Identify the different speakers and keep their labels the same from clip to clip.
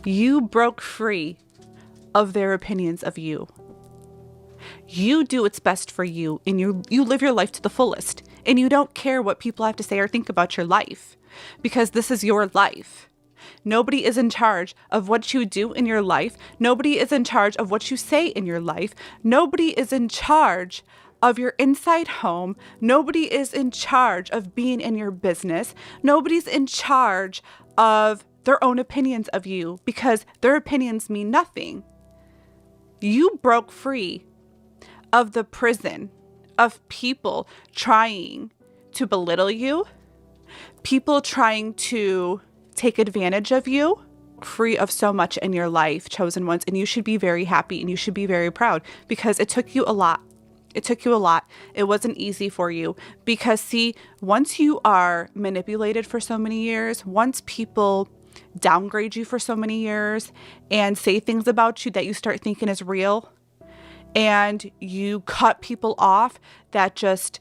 Speaker 1: You broke free of their opinions of you. You do what's best for you, and you live your life to the fullest, and you don't care what people have to say or think about your life, because this is your life. Nobody is in charge of what you do in your life. Nobody is in charge of what you say in your life. Nobody is in charge of your inside home. Nobody is in charge of being in your business. Nobody's in charge of their own opinions of you, because their opinions mean nothing. You broke free of the prison of people trying to belittle you, people trying to take advantage of you, free of so much in your life, chosen ones. And you should be very happy and you should be very proud, because it took you a lot. It took you a lot. It wasn't easy for you, because see, once you are manipulated for so many years, once people downgrade you for so many years and say things about you that you start thinking is real, and you cut people off that just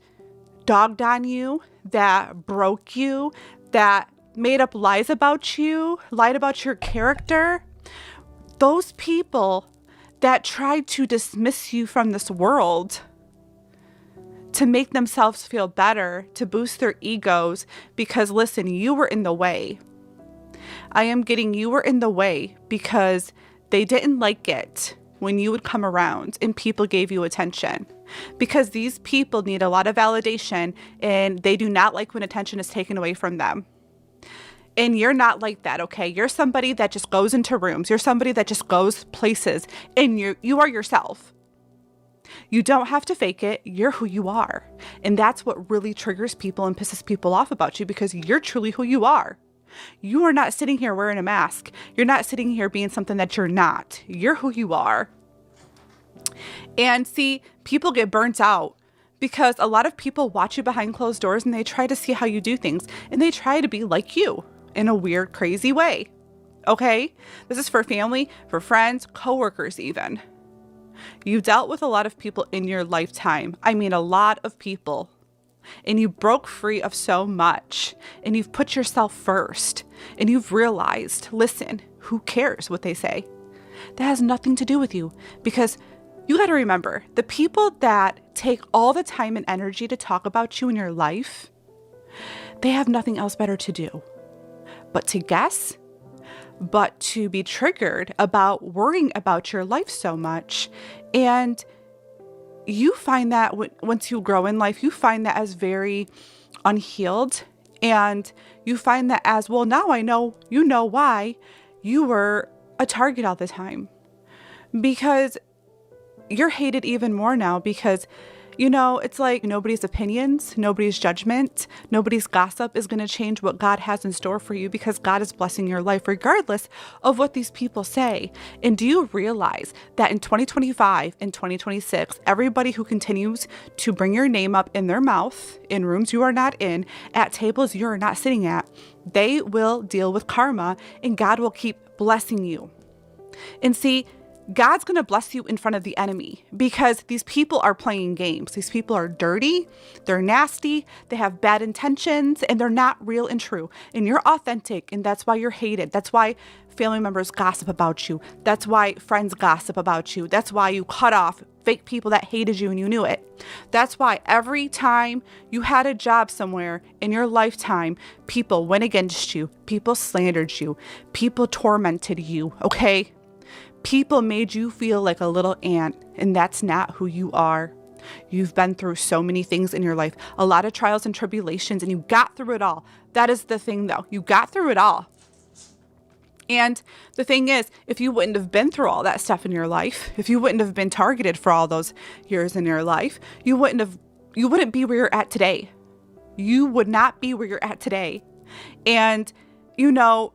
Speaker 1: dogged on you, that broke you, that made up lies about you, lied about your character, those people that tried to dismiss you from this world to make themselves feel better, to boost their egos, because listen, you were in the way. You were in the way because they didn't like it when you would come around and people gave you attention, because these people need a lot of validation and they do not like when attention is taken away from them. And you're not like that, okay? You're somebody that just goes into rooms. You're somebody that just goes places, and you are yourself. You don't have to fake it. You're who you are. And that's what really triggers people and pisses people off about you, because you're truly who you are. You are not sitting here wearing a mask. You're not sitting here being something that you're not. You're who you are. And see, people get burnt out because a lot of people watch you behind closed doors and they try to see how you do things, and they try to be like you in a weird, crazy way. Okay? This is for family, for friends, coworkers even. You dealt with a lot of people in your lifetime. I mean, a lot of people. And you broke free of so much, and you've put yourself first, and you've realized, listen, who cares what they say? That has nothing to do with you, because you got to remember, the people that take all the time and energy to talk about you in your life, they have nothing else better to do but to guess, but to be triggered about worrying about your life so much. And you find that once you grow in life, you find that as very unhealed. And you find that as, well, now I know, you know why you were a target all the time. Because you're hated even more now, because, you know, it's like nobody's opinions, nobody's judgment, nobody's gossip is going to change what God has in store for you, because God is blessing your life regardless of what these people say. And do you realize that in 2025 and 2026, everybody who continues to bring your name up in their mouth, in rooms you are not in, at tables you are not sitting at, they will deal with karma, and God will keep blessing you. And see, God's going to bless you in front of the enemy, because these people are playing games. These people are dirty, they're nasty, they have bad intentions, and they're not real and true. And you're authentic, and that's why you're hated. That's why family members gossip about you. That's why friends gossip about you. That's why you cut off fake people that hated you and you knew it. That's why every time you had a job somewhere in your lifetime, people went against you, people slandered you, people tormented you, okay? People made you feel like a little ant, and that's not who you are. You've been through so many things in your life, a lot of trials and tribulations, and you got through it all. That is the thing, though. You got through it all. And the thing is, if you wouldn't have been through all that stuff in your life, if you wouldn't have been targeted for all those years in your life, you wouldn't be where you're at today. You would not be where you're at today. And, you know,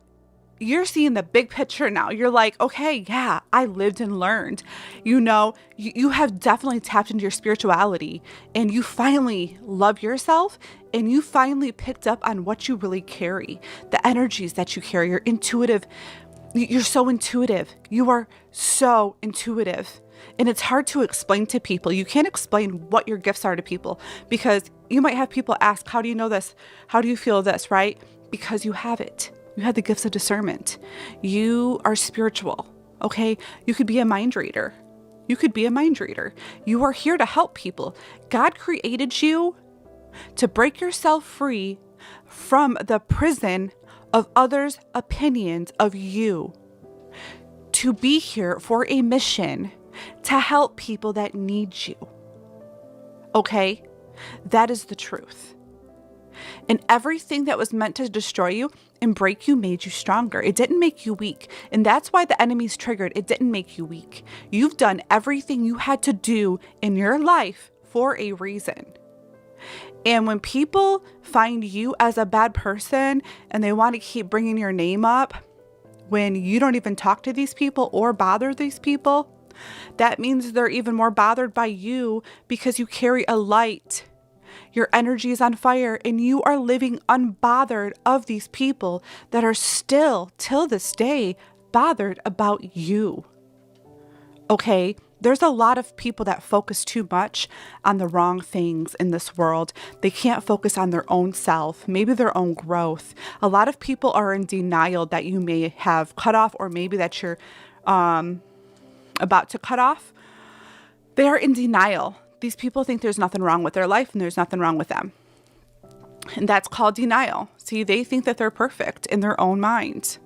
Speaker 1: you're seeing the big picture now. You're like, okay, yeah, I lived and learned. You know, you have definitely tapped into your spirituality, and you finally love yourself, and you finally picked up on what you really carry, the energies that you carry. You're intuitive. You're so intuitive. You are so intuitive. And it's hard to explain to people. You can't explain what your gifts are to people, because you might have people ask, how do you know this? How do you feel this, right? Because you have it. You have the gifts of discernment. You are spiritual, okay? You could be a mind reader. You could be a mind reader. You are here to help people. God created you to break yourself free from the prison of others' opinions of you. To be here for a mission to help people that need you. Okay? That is the truth. And everything that was meant to destroy you and break you made you stronger. It didn't make you weak. And that's why the enemy's triggered. It didn't make you weak. You've done everything you had to do in your life for a reason. And when people find you as a bad person and they want to keep bringing your name up when you don't even talk to these people or bother these people, that means they're even more bothered by you because you carry a light. Your energy is on fire and you are living unbothered of these people that are still, till this day, bothered about you. Okay? There's a lot of people that focus too much on the wrong things in this world. They can't focus on their own self, maybe their own growth. A lot of people are in denial that you may have cut off, or maybe that you're about to cut off. They are in denial. These people think there's nothing wrong with their life and there's nothing wrong with them. And that's called denial. See, they think that they're perfect in their own mind.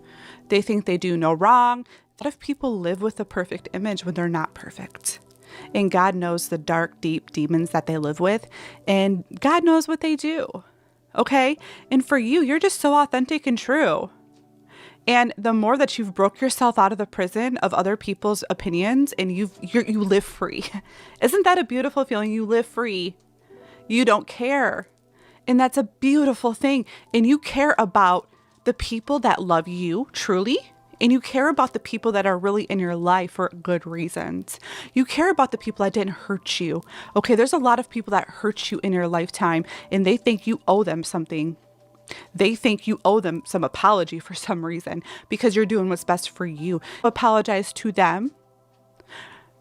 Speaker 1: They think they do no wrong. A lot of people live with a perfect image when they're not perfect. And God knows the dark, deep demons that they live with. And God knows what they do. Okay? And for you, you're just so authentic and true. And the more that you've broke yourself out of the prison of other people's opinions and you live free. Isn't that a beautiful feeling? You live free. You don't care. And that's a beautiful thing. And you care about the people that love you truly. And you care about the people that are really in your life for good reasons. You care about the people that didn't hurt you. Okay, there's a lot of people that hurt you in your lifetime and they think you owe them something. They think you owe them some apology for some reason because you're doing what's best for you. Apologize to them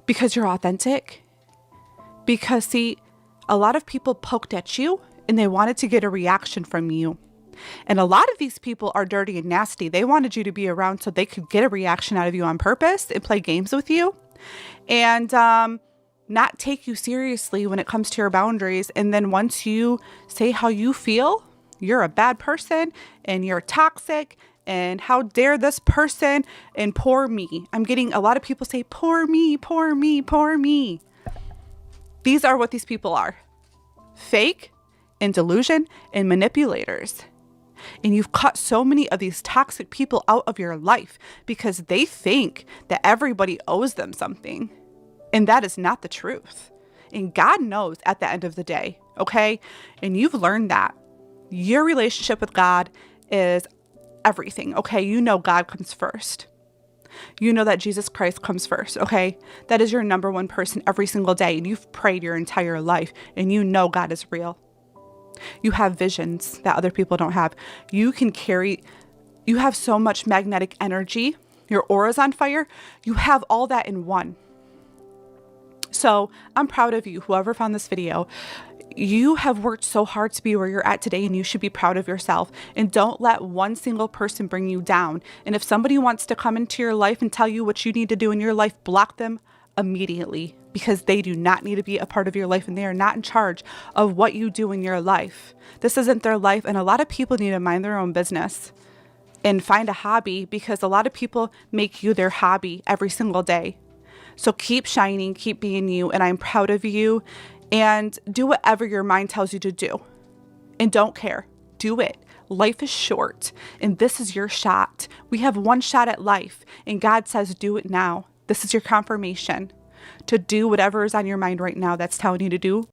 Speaker 1: because you're authentic. Because see, a lot of people poked at you and they wanted to get a reaction from you. And a lot of these people are dirty and nasty. They wanted you to be around so they could get a reaction out of you on purpose and play games with you and not take you seriously when it comes to your boundaries. And then once you say how you feel, you're a bad person and you're toxic and how dare this person and poor me. I'm getting a lot of people say, poor me, poor me, poor me. These are what these people are. Fake and delusion and manipulators. And you've cut so many of these toxic people out of your life because they think that everybody owes them something. And that is not the truth. And God knows at the end of the day, okay? And you've learned that. Your relationship with God is everything, okay? You know God comes first. You know that Jesus Christ comes first, okay? That is your number one person every single day. And you've prayed your entire life and you know God is real. You have visions that other people don't have. You have so much magnetic energy. Your aura's on fire. You have all that in one. So I'm proud of you, whoever found this video. You have worked so hard to be where you're at today and you should be proud of yourself. And don't let one single person bring you down. And if somebody wants to come into your life and tell you what you need to do in your life, block them immediately because they do not need to be a part of your life and they are not in charge of what you do in your life. This isn't their life. And a lot of people need to mind their own business and find a hobby because a lot of people make you their hobby every single day. So keep shining, keep being you. And I'm proud of you. And do whatever your mind tells you to do. And don't care. Do it. Life is short. And this is your shot. We have one shot at life. And God says, do it now. This is your confirmation to do whatever is on your mind right now that's telling you to do.